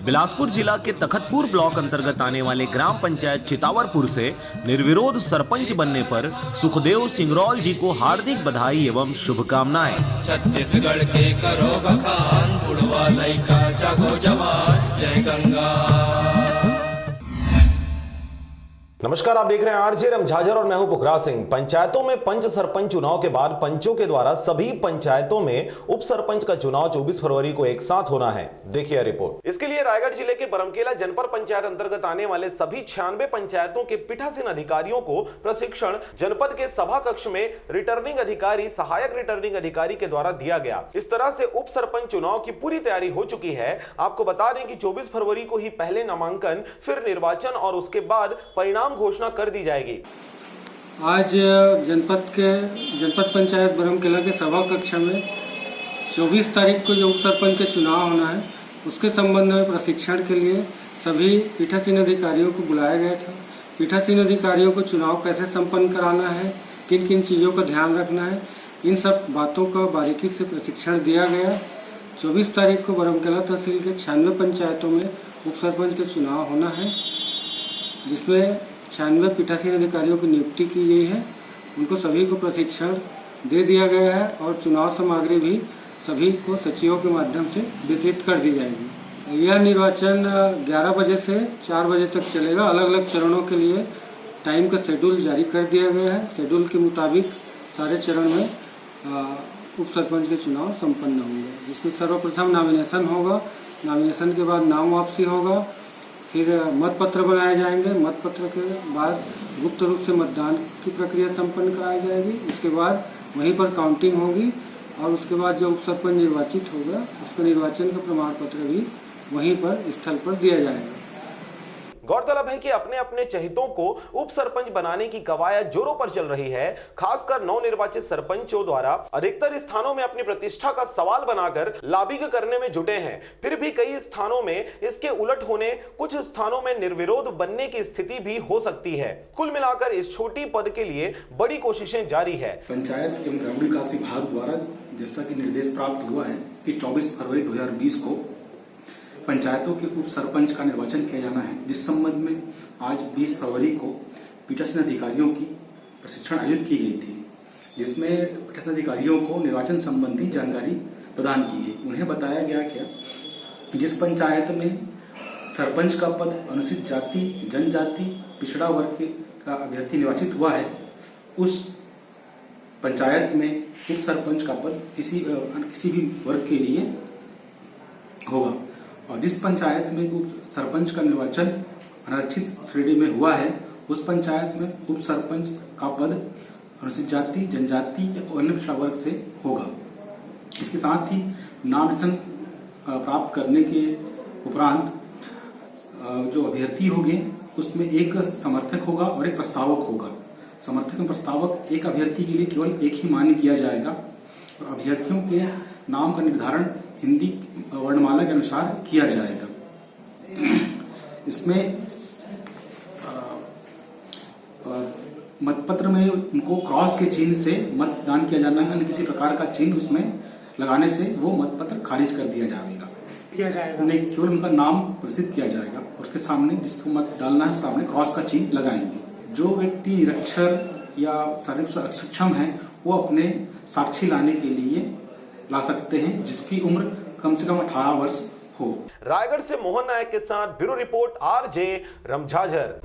बिलासपुर जिला के तखतपुर ब्लॉक अंतर्गत आने वाले ग्राम पंचायत चितावरपुर से निर्विरोध सरपंच बनने पर सुखदेव सिंगरौल जी को हार्दिक बधाई एवं शुभकामनाएं। छत्तीसगढ़ के करो बखान, बुढ़वा लइका जागो जवान, जय गंगा। नमस्कार, आप देख रहे हैं आरजे रमझाझर और मैं हूं पुखराज सिंह। पंचायतों में पंच सरपंच चुनाव के बाद पंचों के द्वारा सभी पंचायतों में उप सरपंच का चुनाव 24 फरवरी को एक साथ होना है। देखिए रिपोर्ट। इसके लिए रायगढ़ जिले के बरमकेला जनपद पंचायत अंतर्गत आने वाले सभी 96 पंचायतों के पीठासीन अधिकारियों को प्रशिक्षण जनपद के सभा कक्ष में रिटर्निंग अधिकारी, सहायक रिटर्निंग अधिकारी के द्वारा दिया गया। इस तरह से उप सरपंच चुनाव की पूरी तैयारी हो चुकी है। आपको बता दें कि 24 फरवरी को ही पहले नामांकन, फिर निर्वाचन और उसके बाद परिणाम घोषणा कर दी जाएगी। आज जनपद पंचायत बरमकेला के सभा कक्ष में 24 तारीख को जो उप सरपंच के चुनाव होना है, उसके संबंध में प्रशिक्षण के लिए सभी पीठासीन अधिकारियों को बुलाया गया था। पीठासीन अधिकारियों को चुनाव कैसे संपन्न कराना है, किन किन चीज़ों का ध्यान रखना है, इन सब बातों का बारीकी से प्रशिक्षण दिया गया। 24 तारीख को बरमकेला तहसील के 96 पंचायतों में उप सरपंच के चुनाव होना है, जिसमें 96 पीठासीन अधिकारियों की नियुक्ति की गई है। उनको सभी को प्रशिक्षण दे दिया गया है और चुनाव सामग्री भी सभी को सचिवों के माध्यम से वितरित कर दी जाएगी। यह निर्वाचन 11 बजे से 4 बजे तक चलेगा। अलग अलग चरणों के लिए टाइम का शेड्यूल जारी कर दिया गया है। शेड्यूल के मुताबिक सारे चरण में उप सरपंच के चुनाव संपन्न होंगे, जिसमें सर्वप्रथम नॉमिनेशन होगा। नॉमिनेशन के बाद नाम वापसी होगा, फिर मतपत्र बनाए जाएंगे। मतपत्र के बाद गुप्त रूप से मतदान की प्रक्रिया संपन्न कराई जाएगी। उसके बाद वहीं पर काउंटिंग होगी और उसके बाद जो उप सरपंच निर्वाचित होगा, उसका निर्वाचन का प्रमाण पत्र भी वहीं पर स्थल पर दिया जाएगा। गौरतलब है कि अपने अपने चहितों को उप सरपंच बनाने की कवायद जोरों पर चल रही है। खासकर नवनिर्वाचित सरपंचों द्वारा अधिकतर स्थानों में अपनी प्रतिष्ठा का सवाल बनाकर लॉबिंग करने में जुटे हैं। फिर भी कई स्थानों में इसके उलट होने, कुछ स्थानों में निर्विरोध बनने की स्थिति भी हो सकती है। कुल मिलाकर इस छोटी पद के लिए बड़ी कोशिशें जारी है। पंचायत एवं ग्रामीण विकास विभाग द्वारा जैसा कि निर्देश प्राप्त हुआ है कि 24 फरवरी 2020 को पंचायतों के उप सरपंच का निर्वाचन किया जाना है, जिस संबंध में आज 20 फरवरी को पीठासीन अधिकारियों की प्रशिक्षण आयोजित की गई थी, जिसमें पीठासीन अधिकारियों को निर्वाचन संबंधी जानकारी प्रदान की गई। उन्हें बताया गया कि जिस पंचायत में सरपंच का पद अनुसूचित जाति, जनजाति, पिछड़ा वर्ग का अभ्यर्थी निर्वाचित हुआ है, उस पंचायत में उप सरपंच का पद किसी भी वर्ग के लिए होगा। और जिस पंचायत में उप सरपंच का निर्वाचन अनारक्षित श्रेणी में हुआ है, उस पंचायत में उप सरपंच का पद अनुसूचित जाति, जनजाति या अन्य पिछड़ा वर्ग से होगा। इसके साथ ही नामांकन प्राप्त करने के उपरांत जो अभ्यर्थी होंगे उसमें एक समर्थक होगा और एक प्रस्तावक होगा। समर्थक एवं प्रस्तावक एक अभ्यर्थी के लिए केवल एक ही मान्य किया जाएगा और अभ्यर्थियों के नाम का निर्धारण हिंदी वर्णमाला के अनुसार किया जाएगा। इसमें मतपत्र में उनको क्रॉस के चिन्ह से मतदान किया जाना है। किसी प्रकार का चिन्ह उसमें लगाने से वो मतपत्र खारिज कर दिया जाएगा। उन्हें केवल उनका नाम प्रसिद्ध किया जाएगा। उसके सामने जिसको मत डालना है सामने क्रॉस का चिन्ह लगाएंगे। जो व्यक्ति निरक्षर या शारीरिक सक्षम है वो अपने साक्षी लाने के लिए ला सकते हैं, जिसकी उम्र कम से कम 18 वर्ष हो। रायगढ़ से मोहन नायक के साथ ब्यूरो रिपोर्ट, आरजे रमझाझर।